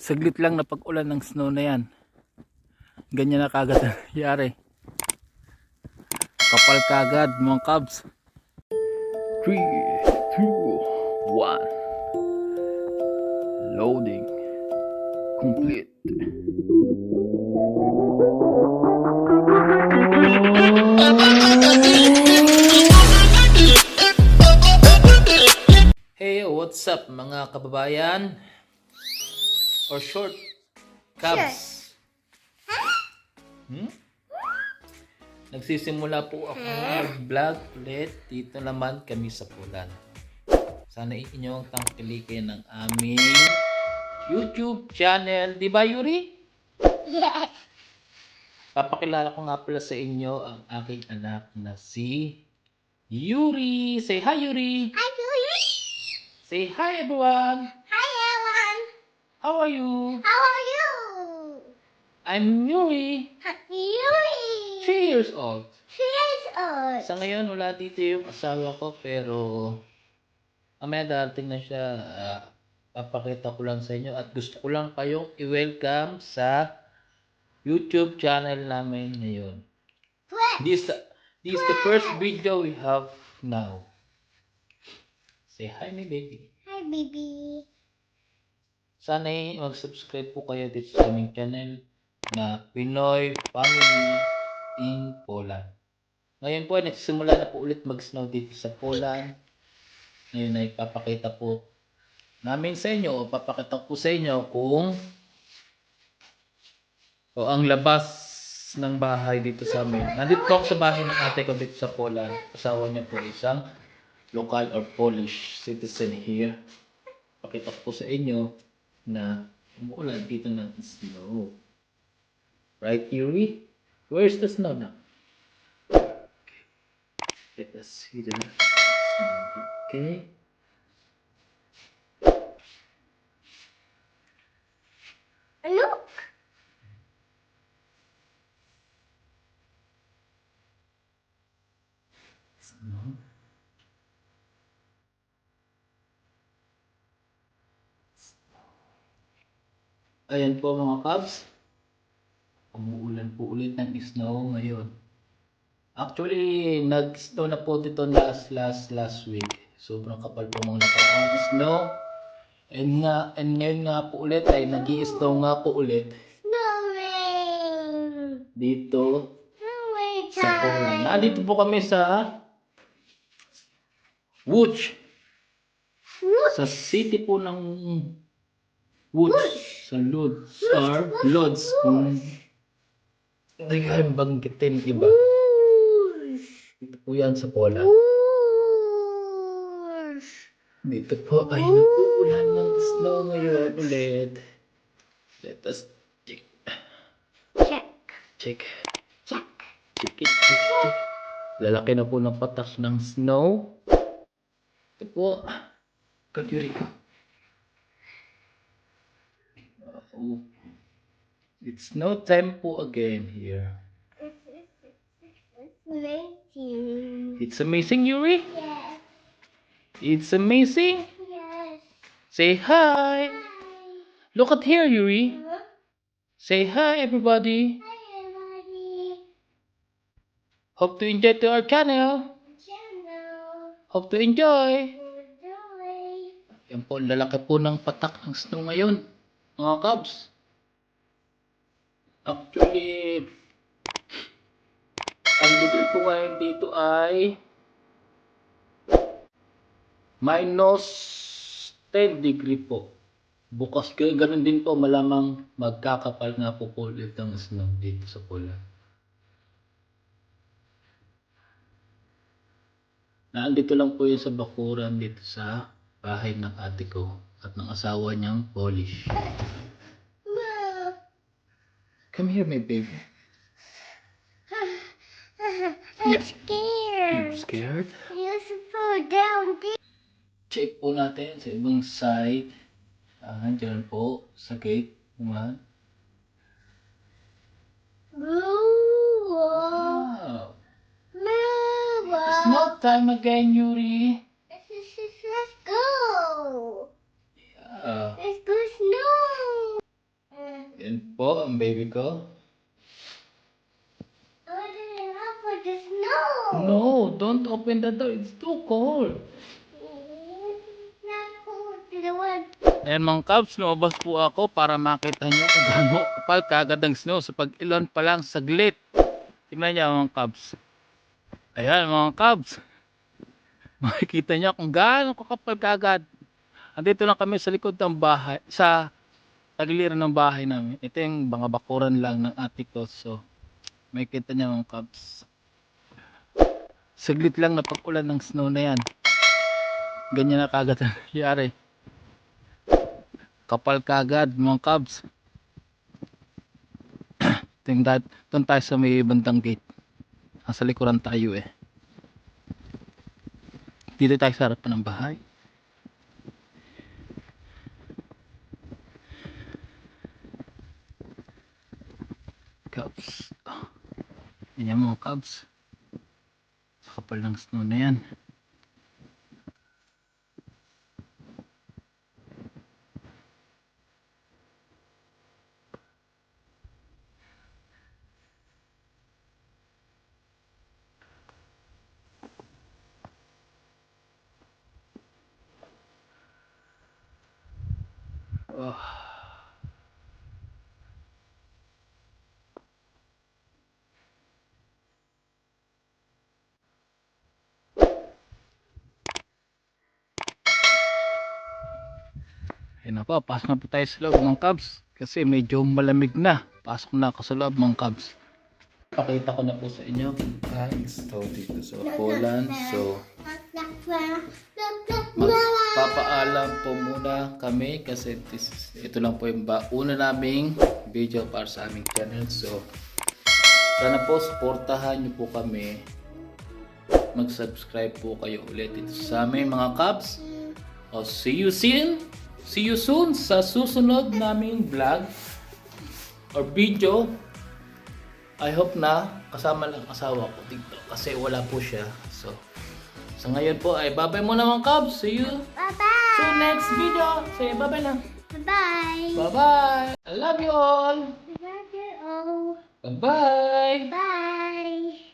Saglit lang na pag-ulan ng snow na yan. Ganyan na kagad nangyari. Kapal kagad mga Cubs. 3, 2, 1. Loading. Complete. Hey, what's up mga kababayan? Or short Cubs. Nagsisimula po ako mag-vlog ulit. Dito naman kami sa Pulan. Sana inyong tangkilikin ng aming YouTube channel. Di ba, Yuri? Yes. Papakilala ko nga pala sa inyo ang aking anak na si Yuri. Say hi, Yuri. Hi, Yuri. Say hi, everyone. Hi, everyone. How are you? How are you? I'm Yuri. Yuri. 3 years old. 3 years old. Sa ngayon, wala dito yung asawa ko, pero mamaya darating na siya. Papakita ko lang sa inyo at gusto ko lang kayong i-welcome sa YouTube channel namin ngayon. This is the first video we have now. Say hi, my baby. Hi, baby. Sana mag-subscribe po kayo dito sa aming channel na Pinoy Family in Poland. Ngayon po, nagsisimula na po ulit mag-snow dito sa Poland. Ngayon ay papakita po namin sa inyo o papakita ko sa inyo kung ang labas ng bahay dito sa amin. Nandito po ako sa bahay ng ate ko dito sa Poland. Asawa niya po isang local or Polish citizen here. Pakita ko po sa inyo na umuulan dito ng snow. Right, Yuri? Where's the snow now? Let us see the snow. Okay. Look. Snow. Ayan po mga Cubs. Umuulan po ulit ng snow ngayon. Actually, nag-snow na po dito last week. Sobrang kapal po mga nakaraang snow. And ngayon nga po ulit ay nag-i-snow nga po ulit Snowing. dito Snowing sa Poland. time. Nandito po kami sa Łódź. Sa city po ng Łódź. Sa Lodz. Or Lodz. Hindi kayo banggitin iba. Dito po yan sa Poland. Dito po ay nag-uulan ng snow ngayon ulit. Let us check. Check. Check. Check. Check it. Check, check. Lalaki na po ng patas ng snow. Ito po. Kadyuri ko. It's snow time po again here. Amazing. It's amazing, Yuri. Yes. It's amazing. Yes. Say hi. Hi. Look at here, Yuri. Say hi, everybody. Hi, everybody. Hope to enjoy to our channel. Channel. Hope to enjoy. Enjoy. Yan po, lalaki po ng patak ng snow ngayon, mga Cubs. Actually, ang degree po ngayon dito ay -10 degree po. Bukas ganun din po, malamang magkakapal nga po ulit ng snow dito sa Poland. Naandito lang po yun sa bakuran dito sa bahay ng ate ko at ng asawa niyang Polish. Come here, my baby. I'm scared. You scared? You should fall down deep. Check po natin sa ibang side. Diyan po sa gate naman. Wow! It's snow time again, Yuri. Let's go. Yeah. Let's go snow. Yan po ang baby ko. Open it up for the snow. No, don't open the door. It's too cold. Not cold. The one. Ayan mga Cubs, lumabas po ako para makita nyo kung gaano kapal kagad ang snow sa pag-ilon pa lang saglit. Tingnan nyo mga Cubs. Ayan mga Cubs. Makikita nyo kung gaano kakapal kagad. Andito lang kami sa likod ng bahay, sa tagiliran ng bahay namin. Ito yung mga bakuran lang ng ate ko. So, makikita nyo mga Cubs. Saglit lang na pag-ulan ng snow na yan. Ganyan na kagad ang nangyari. Kapal kagad mga Cubs. Doon tayo sa may bandang gate. Nasa likuran tayo eh. Dito tayo sa harapan ng bahay. Cubs. Yan yung mga Cubs. Kapal ng snow na yan. Oh. Ayun na po, pasok na po tayo sa loob mga Cubs. Kasi medyo malamig na. Pasok na ako sa loob mga Cubs. Pakita ko na po sa inyo kung kain ito dito sa Poland. So, magpapaalam po muna kami kasi ito lang po yung una naming video para sa aming channel. So, sana po supportahan nyo po kami. Mag-subscribe po kayo ulit dito sa amin mga Cubs. O, see you soon sa susunod naming vlog or video. I hope na kasama lang asawa ko dito kasi wala po siya. So, sa ngayon po ay bye-bye muna mga Cubs. See you Bye-bye. sa next video. Say bye-bye na. Bye-bye. Bye-bye. I love you all. Love you all. Bye-bye. Bye.